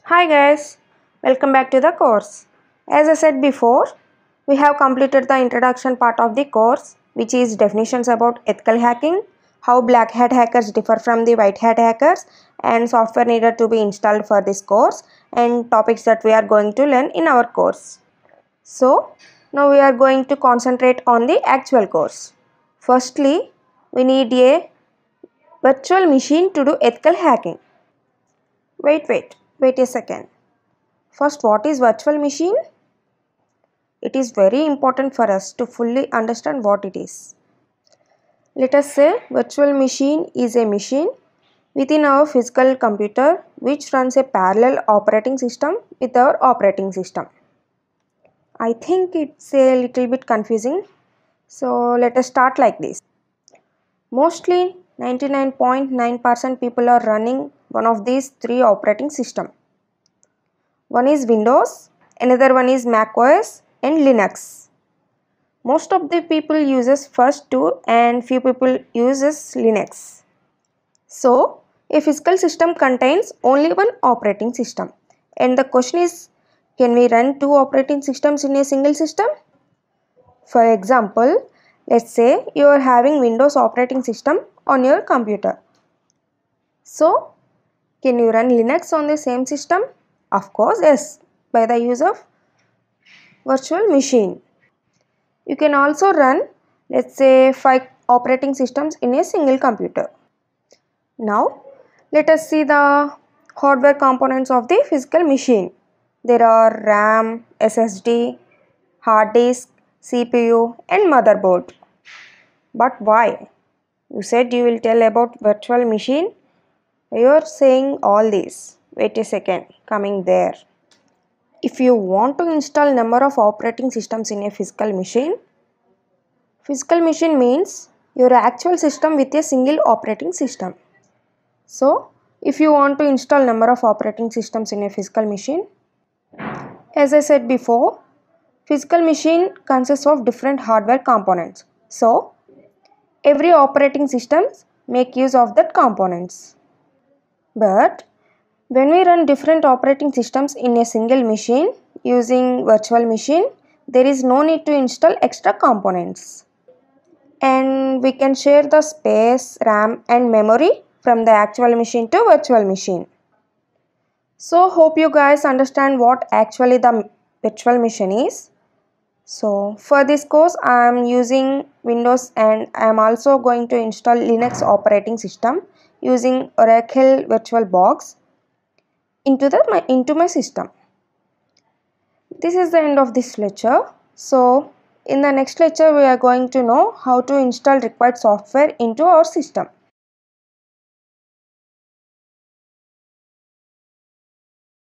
Hi guys, welcome back to the course. As I said before, we have completed the introduction part of the course, which is definitions about ethical hacking, how black hat hackers differ from the white hat hackers, and software needed to be installed for this course, and topics that we are going to learn in our course. So, now we are going to concentrate on the actual course. Firstly, we need a virtual machine to do ethical hacking. Wait a second. First, what is virtual machine? It is very important for us to fully understand what it is. Let us say virtual machine is a machine within our physical computer which runs a parallel operating system with our operating system. I think it's a little bit confusing. So let us start like this. Mostly 99.9% people are running one of these three operating systems. One is Windows, another one is Mac OS and Linux. Most of the people uses first two and few people uses Linux. So, a physical system contains only one operating system. And the question is, can we run two operating systems in a single system? For example, let's say you are having Windows operating system on your computer. So, can you run Linux on the same system? Of course, yes, by the use of virtual machine. You can also run, let's say, 5 operating systems in a single computer. Now, let us see the hardware components of the physical machine. There are RAM, SSD, hard disk, CPU and motherboard. But why? You said you will tell about virtual machine. You are saying all this. Wait a second, coming there. If you want to install number of operating systems in a physical machine means your actual system with a single operating system. So, if you want to install number of operating systems in a physical machine, as I said before, physical machine consists of different hardware components. So, every operating system make use of that components. But when we run different operating systems in a single machine using virtual machine, there is no need to install extra components. And we can share the space, RAM and memory from the actual machine to virtual machine. So hope you guys understand what actually the virtual machine is. So for this course I am using Windows and I am also going to install Linux operating system using Oracle VirtualBox into my system. This is the end of this lecture. So in the next lecture we are going to know how to install required software into our system.